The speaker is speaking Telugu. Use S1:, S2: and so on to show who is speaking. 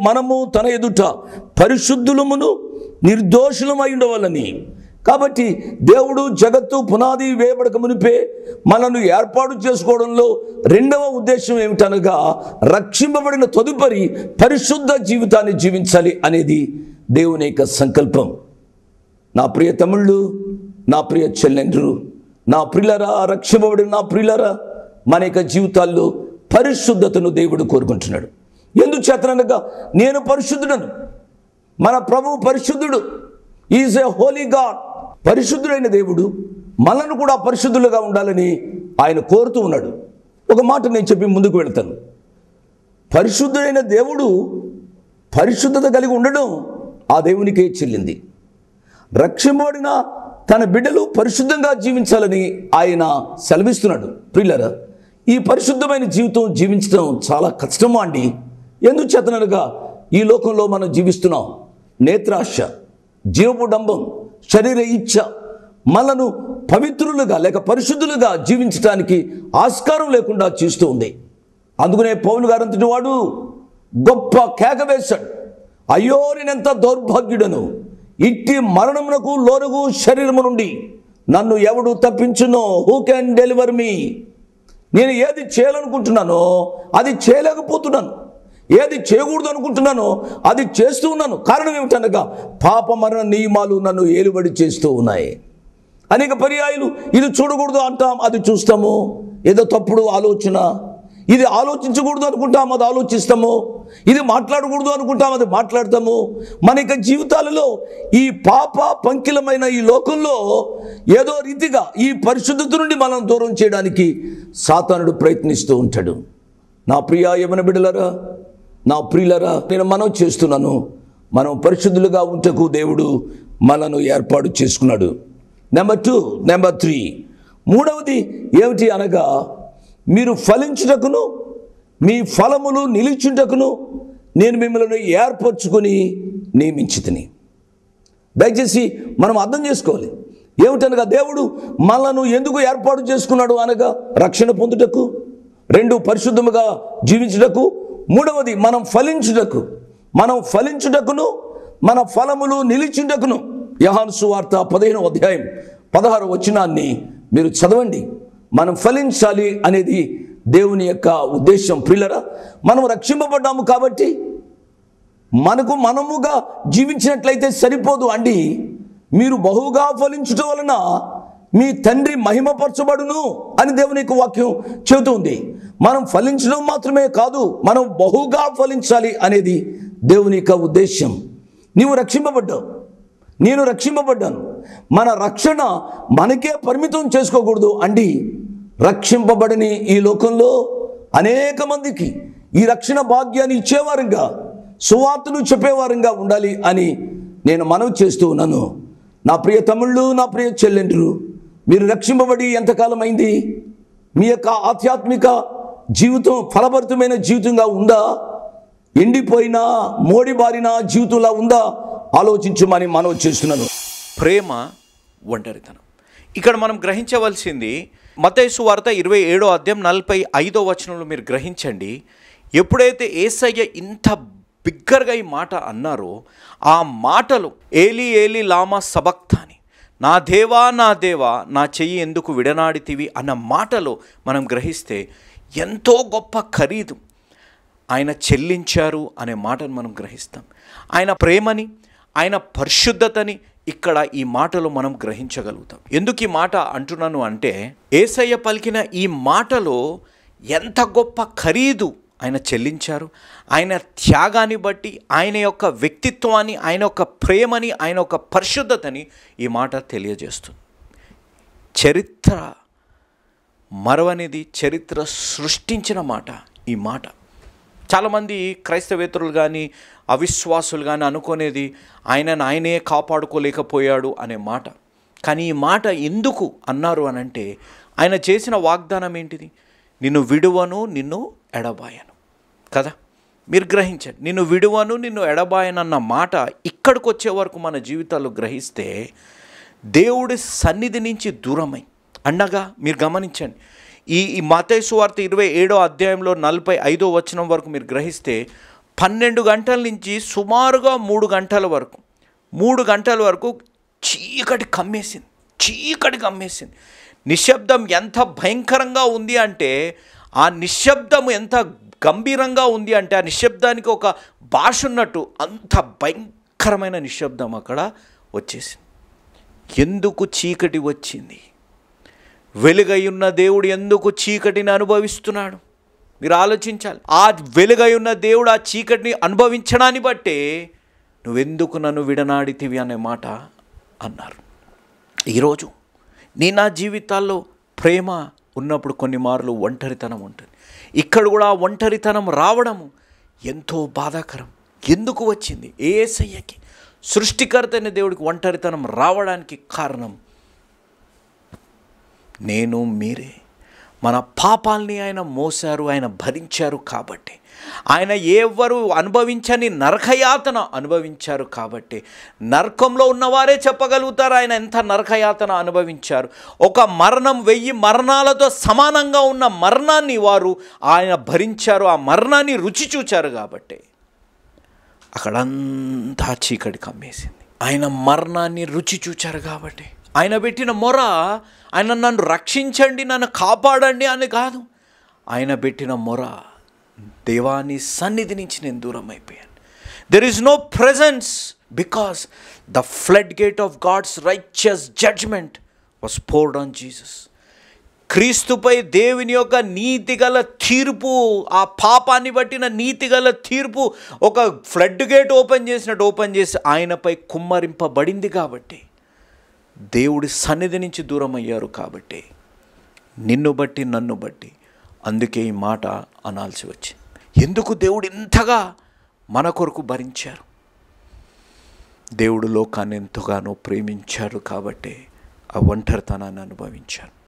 S1: మనము తన ఎదుట పరిశుద్ధులమును నిర్దోషులమై ఉండవాలని. కాబట్టి దేవుడు జగత్తు పునాది వేయబడక మునిపే మనను ఏర్పాటు చేసుకోవడంలో రెండవ ఉద్దేశం ఏమిటనగా, రక్షింపబడిన తదుపరి పరిశుద్ధ జీవితాన్ని జీవించాలి అనేది దేవుని యొక్క సంకల్పం. నా ప్రియ తమ్ముళ్ళు, నా ప్రియ చెల్లెండ్రు, నా ప్రియులరా, రక్షింపబడిన నా ప్రియులరా, మన యొక్క జీవితాల్లో పరిశుద్ధతను దేవుడు కోరుకుంటున్నాడు. ఎందుచేతనగా నేను పరిశుద్ధుడను, మన ప్రభువు పరిశుద్ధుడు. Is a Holi God. పరిశుద్ధుడైన దేవుడు మనల్ని కూడా పరిశుద్ధులుగా ఉండాలని ఆయన కోరుతూ ఉన్నాడు. ఒక మాట నేను చెప్పి ముందుకు వెళ్తాను. పరిశుద్ధుడైన దేవుడు పరిశుద్ధత కలిగి ఉండడం ఆ దేవునికే చెల్లింది. రక్షింపబడిన తన బిడ్డలు పరిశుద్ధంగా జీవించాలని ఆయన సెలవిస్తున్నాడు. ప్రియులారా, ఈ పరిశుద్ధమైన జీవితం జీవించడం చాలా కష్టమా అండి? ఎందుచేతనగా ఈ లోకంలో మనం జీవిస్తున్నాం. నేత్రాశ, జీవపు డంబం, శరీర ఇచ్ఛ మనను పవిత్రులుగా లేక పరిశుద్ధులుగా జీవించడానికి ఆస్కారం లేకుండా చేస్తూ ఉంది. అందుకనే పౌలు గారంతటి వాడు గొప్ప కేక వేశాడు, అయ్యో నేనెంత దౌర్భాగ్యుడను, ఇట్టి మరణమునకు లోనుగు శరీరము నుండి నన్ను ఎవడు తప్పించునో, హూ కెన్ డెలివర్ మీ? నేను ఏది చేయాలనుకుంటున్నానో అది చేయలేకపోతున్నాను, ఏది చేయకూడదు అనుకుంటున్నానో అది చేస్తూ ఉన్నాను. కారణం ఏమిటనగా పాప మరణ నియమాలు నన్ను ఏలుబడి చేస్తూ ఉన్నాయి. అనేక పర్యాయాలు ఇది చూడకూడదు అంటాం, అది చూస్తాము. ఏదో తప్పుడు ఆలోచన, ఇది ఆలోచించకూడదు అనుకుంటాం, అది ఆలోచిస్తాము. ఇది మాట్లాడకూడదు అనుకుంటాం, అది మాట్లాడతాము. మన యొక్క జీవితాలలో ఈ పాప పంకిలమైన ఈ లోకంలో ఏదో రీతిగా ఈ పరిశుద్ధత నుండి మనం దూరం చేయడానికి సాతానుడు ప్రయత్నిస్తూ ఉంటాడు. నా ప్రియ యవన బిడ్డలారా, నా ప్రియులరా, నేను మనవి చేస్తున్నాను, మనం పరిశుద్ధులుగా ఉంటకు దేవుడు మనను ఏర్పాటు చేసుకున్నాడు. నెంబర్ 2, నెంబర్ 3, మూడవది ఏమిటి అనగా, మీరు ఫలించుటకును మీ ఫలములు నిలిచుటకును నేను మిమ్మల్ని ఏర్పరచుకొని నియమించితిని. దయచేసి మనం అర్థం చేసుకోవాలి. ఏమిటనగా దేవుడు మనను ఎందుకు ఏర్పాటు చేసుకున్నాడు అనగా, రక్షణ పొందుటకు, 2 పరిశుద్ధముగా జీవించుటకు, 3వది మనం ఫలించుటకును మన ఫలములు నిలిచుటకును. యోహాను సువార్త 15వ అధ్యాయం 16వ వచనాన్ని మీరు చదవండి. మనం ఫలించాలి అనేది దేవుని యొక్క ఉద్దేశం. ప్రియులరా, మనం రక్షింపబడ్డాము కాబట్టి మనముగా జీవించినట్లయితే సరిపోదు అండి. మీరు బహుగా ఫలించటం వలన మీ తండ్రి మహిమపరచబడును అని దేవుని యొక్క వాక్యం చెబుతుంది. మనం ఫలించడం మాత్రమే కాదు, మనం బహుగా ఫలించాలి అనేది దేవుని యొక్క ఉద్దేశం. నీవు రక్షింపబడ్డావు, నేను రక్షింపబడ్డాను. మన రక్షణ మనకే పరిమితం చేసుకోకూడదు అండి. రక్షింపబడని ఈ లోకంలో అనేక మందికి ఈ రక్షణ భాగ్యాన్ని ఇచ్చేవారంగా, సువార్తను చెప్పేవారంగా ఉండాలి అని నేను మనవి చేస్తూ ఉన్నాను. నా ప్రియ తమ్ముళ్ళు, నా ప్రియ చెల్లెండ్రు, మీరు రక్షింపబడి ఎంతకాలం అయింది? మీ యొక్క ఆధ్యాత్మిక జీవితం ఫలభరితమైన జీవితంగా ఉందా? ఎండిపోయిన మోడిబారిన జీవితంలా ఉందా? ఆలోచించమని మనవి చేస్తున్నాను.
S2: ప్రేమ ఒంటరితనం. ఇక్కడ మనం గ్రహించవలసింది మత్తయి సువార్త 27వ అధ్యాయం 45వ వచనంలో మీరు గ్రహించండి. ఎప్పుడైతే యేసయ్య ఇంత బిగ్గరగా ఈ మాట అన్నారో, ఆ మాటలు ఏలి ఏలి లామా సబక్తాని, నా దేవా నా దేవా నా చెయ్యి ఎందుకు విడనాడితివి అన్న మాటలో మనం గ్రహిస్తే ఎంతో గొప్ప ఖరీదు ఆయన చెల్లించారు అనే మాటను మనం గ్రహిస్తాం. ఆయన ప్రేమని, ఆయన పరిశుద్ధతని ఇక్కడ ఈ మాటలో మనం గ్రహించగలుగుతాం. ఎందుకు ఈ మాట అంటున్నాను అంటే, యేసయ్య పలికిన ఈ మాటలో ఎంత గొప్ప ఖరీదు ఆయన చెల్లించారు. ఆయన త్యాగాన్ని బట్టి, ఆయన యొక్క వ్యక్తిత్వాన్ని, ఆయన యొక్క ప్రేమని, ఆయన యొక్క పరిశుద్ధతని ఈ మాట తెలియజేస్తుంది. చరిత్ర మరవనిది, చరిత్ర సృష్టించిన మాట ఈ మాట. చాలామంది క్రైస్తవేతరులు కానీ అవిశ్వాసులు కానీ అనుకునేది ఆయనే కాపాడుకోలేకపోయాడు అనే మాట. కానీ ఈ మాట ఎందుకు అన్నారు అనంటే, ఆయన చేసిన వాగ్దానం ఏంటిది? నిన్ను విడువను, నిన్ను ఎడబాయను కదా. మీరు గ్రహించండి, నిన్ను విడువను, నిన్ను ఎడబాయనన్న మాట ఇక్కడికి వచ్చే వరకు మన జీవితాల్లో గ్రహిస్తే దేవుడి సన్నిధి నుంచి దూరమై అనగా మీరు గమనించండి. ఈ మత్తయి సువార్త 27వ అధ్యాయంలో 45వ వచనం వరకు మీరు గ్రహిస్తే 12 గంటల నుంచి సుమారుగా 3 గంటల వరకు చీకటి కమ్మేసింది. నిశ్శబ్దం ఎంత భయంకరంగా ఉంది అంటే, ఆ నిశ్శబ్దం ఎంత గంభీరంగా ఉంది అంటే, ఆ నిశ్శబ్దానికి ఒక భాష ఉన్నట్టు అంత భయంకరమైన నిశ్శబ్దం అక్కడ వచ్చేసింది. ఎందుకు చీకటి వచ్చింది? వెలుగై ఉన్న దేవుడు ఎందుకు చీకటిని అనుభవిస్తున్నాడు? మీరు ఆలోచించాలి. ఆ వెలుగై ఉన్న దేవుడు ఆ చీకటిని అనుభవించడాన్ని బట్టే నువ్వెందుకు నన్ను విడనాడితివి అనే మాట అన్నారు. ఈరోజు నా జీవితాల్లో ప్రేమ ఉన్నప్పుడు కొన్ని మార్లు ఒంటరితనం ఉంటుంది. ఇక్కడ కూడా ఆ ఒంటరితనం రావడం ఎంతో బాధాకరం. ఎందుకు వచ్చింది? యేసయ్యకి, సృష్టికర్త అయిన దేవుడికి ఒంటరితనం రావడానికి కారణం నేను, మీరే. మన పాపాల్ని ఆయన మోసారు, ఆయన భరించారు కాబట్టి, ఆయన ఎవరు అనుభవించని నరకయాతన అనుభవించారు కాబట్టి, నరకంలో ఉన్నవారే చెప్పగలుగుతారు ఆయన ఎంత నరకయాతన అనుభవించారు. ఒక మరణం 1000 మరణాలతో సమానంగా ఉన్న మరణాన్ని వారు ఆయన భరించారు, ఆ మరణాన్ని రుచి చూచారు కాబట్టి అక్కడంతా చీకటి కమ్మేసింది. ఆయన మరణాన్ని రుచి చూచారు కాబట్టి, ఆయన పెట్టిన మొర, ఆయన నన్ను రక్షించండి, నన్ను కాపాడండి అని కాదు. ఆయన పెట్టిన మొర, దేవాని సన్నిధి నుంచి నేను దూరం అయిపోయాను. There is no presence because the flood gate of God's righteous judgement was poured on Jesus. క్రీస్తుపై దేవుని యొక్క నీతిగల తీర్పు, ఆ పాపాన్ని బట్టిన నీతిగల తీర్పు ఒక ఫ్లడ్ గేట్ ఓపెన్ చేసి ఆయనపై కుమ్మరింపబడింది కాబట్టి, దేవుడి సన్నిధి నుంచి దూరం అయ్యారు కాబట్టి, నిన్ను బట్టి నన్ను బట్టి అందుకే ఈ మాట అనాల్సి వచ్చింది. ఎందుకు దేవుడు ఇంతగా మన కొరకు భరించారు? దేవుడు లోకాన్ని ఎంతగానో ప్రేమించారు కాబట్టి ఆ ఒంటరితనాన్ని అనుభవించారు.